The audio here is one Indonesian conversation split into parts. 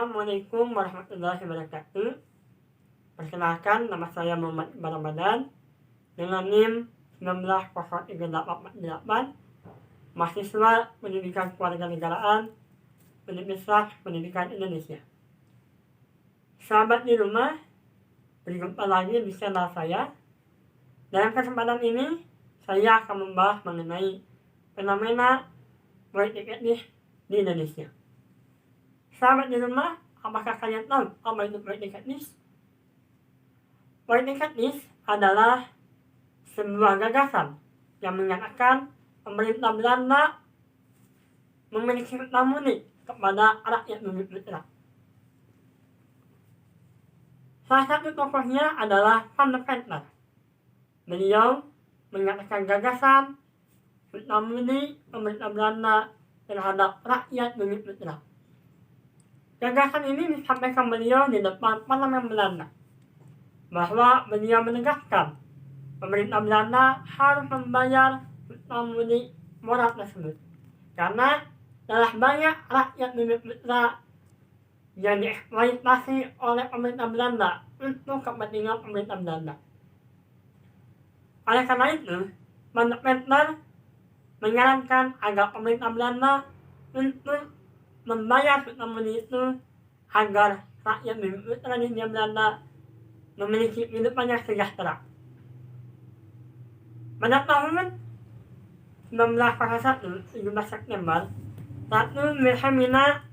Assalamualaikum warahmatullahi wabarakatuh. Perkenalkan, nama saya Muhammad Iqbal Ramadan dengan NIM 190348, mahasiswa Pendidikan Kewarganegaraan Universitas Pendidikan Indonesia. Sahabat di rumah, berjumpa lagi di channel saya. Dalam kesempatan ini, saya akan membahas mengenai fenomena politik etnis di Indonesia. Sahabat di rumah, apakah kalian tahu apa itu politik etnis? Politik etnis adalah sebuah gagasan yang menyatakan pemerintah Belanda memiliki hegemoni kepada rakyat bumi putra. Salah satu tokohnya adalah Van der Venter. Beliau menyatakan gagasan hegemoni pemerintah Belanda terhadap rakyat bumi putra. Gagasan ini disampaikan beliau di depan parlemen Belanda, bahwa beliau menegaskan pemerintah Belanda harus membayar hegemoni moral tersebut, karena telah banyak rakyat bumi putra yang dieksploitasi oleh pemerintah Belanda untuk kepentingan pemerintah Belanda. Oleh karena itu, Van der Venter menyarankan agar pemerintah Belanda untuk membayar hegemoni itu agar rakyat bumi putra di Belanda memiliki kehidupan yang sejahtera. Pada tahun 1901, 17 September, Ratu Wilhelmina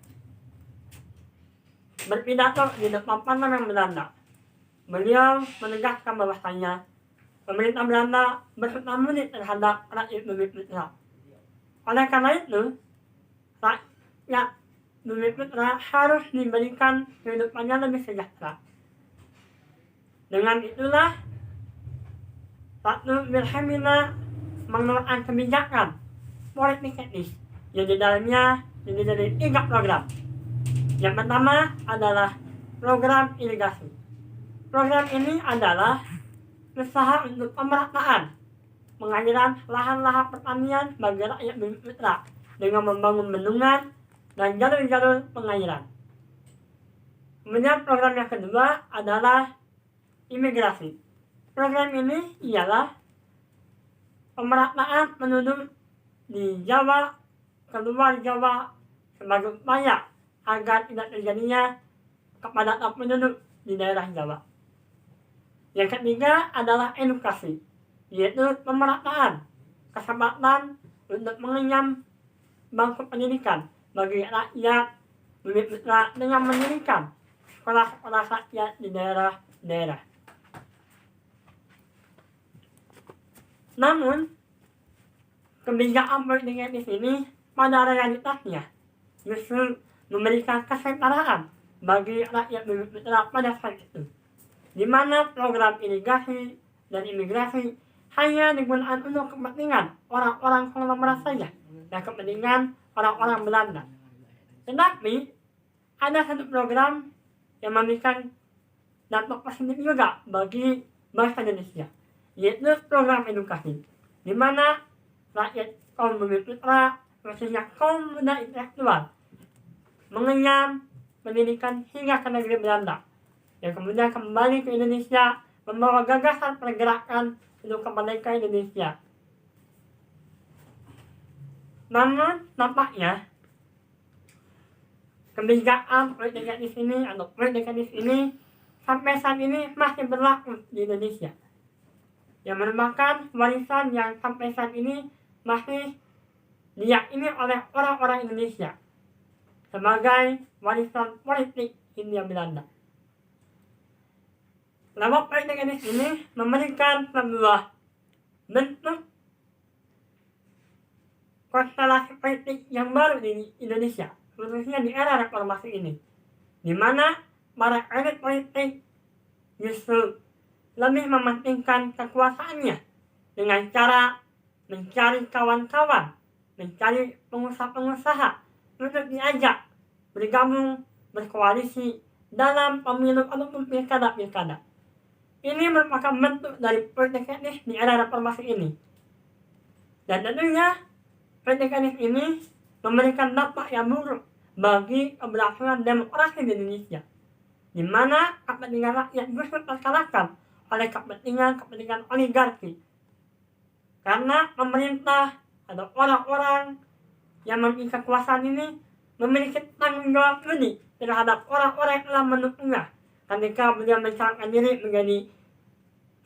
berpidato di depan parlemen Belanda. Beliau menegaskan bahwasanya pemerintah Belanda berhegemoni terhadap rakyat bumi putra. Oleh karena itu, rakyat bumi putra harus diberikan kehidupan yang lebih sejahtera. Dengan itulah, Ratu Wilhelmina mengeluarkan kebijakan politik etnis yang di dalamnya terdiri dari 3 program. Yang pertama adalah program irigasi. Program ini adalah usaha untuk pemerataan pengaliran lahan-lahan pertanian bagi rakyat bumi putra dengan membangun bendungan dan jalur-jalur pengairan. Kemudian program yang kedua adalah imigrasi. Program ini ialah pemerataan penduduk di Jawa, keluar Jawa sebagai upaya agar tidak terjadinya kepadatan penduduk di daerah Jawa. Yang ketiga adalah edukasi, yaitu pemerataan kesempatan untuk mengenyam bangku pendidikan bagi rakyat bumi putra dengan mendirikan sekolah-sekolah rakyat di daerah-daerah. Namun, kebijakan politik etnis ini pada realitasnya justru memberikan kesetaraan bagi rakyat bumi putra pada saat itu, di mana program irigasi dan imigrasi hanya digunakan untuk kepentingan orang-orang konglomerat saja dan kepentingan orang-orang Belanda. Tetapi ada satu program yang memberikan dampak positif juga bagi bangsa Indonesia, yaitu program edukasi, di mana rakyat kaum bumi putra, khususnya kaum muda intelektual, mengenyam pendidikan hingga ke negeri Belanda, yang kemudian kembali ke Indonesia membawa gagasan pergerakan untuk kemerdekaan Indonesia. Namun nampaknya kebijakan politik etnis ini atau politik etnis ini sampai saat ini masih berlaku di Indonesia, yang merupakan warisan yang sampai saat ini masih diyakini oleh orang-orang Indonesia sebagai warisan politik Hindia Belanda. Lewat politik etnis ini memberikan sebuah bentuk konstelasi politik yang baru di Indonesia, khususnya di era reformasi ini, di mana para elit politik justru lebih mementingkan kekuasaannya dengan cara mencari kawan-kawan, mencari pengusaha-pengusaha untuk diajak bergabung, berkoalisi dalam pemilu ataupun pilkada-pilkada. Ini merupakan bentuk dari politik etnis di era reformasi ini. Dan tentunya politik etnis ini memberikan dampak yang buruk bagi keberhasilan demokrasi di Indonesia, di mana kepentingan rakyat justru terkalahkan oleh kepentingan oligarki. Karena pemerintah atau orang-orang yang memiliki kekuasaan ini memiliki tanggung jawab lebih terhadap orang-orang yang telah mendukungnya ketika beliau mencalonkan diri menjadi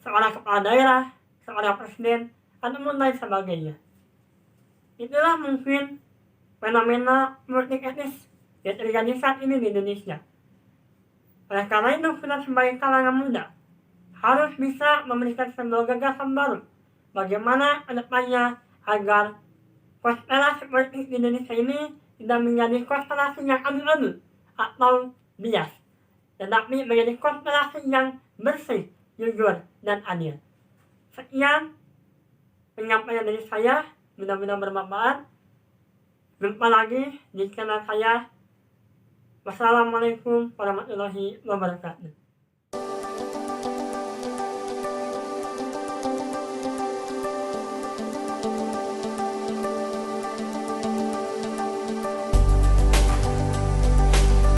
seorang kepala daerah, seorang presiden, ataupun lain sebagainya. Itulah mungkin fenomena politik etnis yang terjadi saat ini di Indonesia. Oleh karena itu, kita sebagai kalangan muda harus bisa memberikan sebuah gagasan baru bagaimana kedepannya agar konstelasi politik di Indonesia ini tidak menjadi konstelasi yang abu-abu atau bias, tetapi menjadi konstelasi yang bersih, jujur, dan adil. Sekian penyampaian dari saya, mudah-mudahan bermanfaat. Jumpa lagi di channel saya. Wassalamualaikum warahmatullahi wabarakatuh.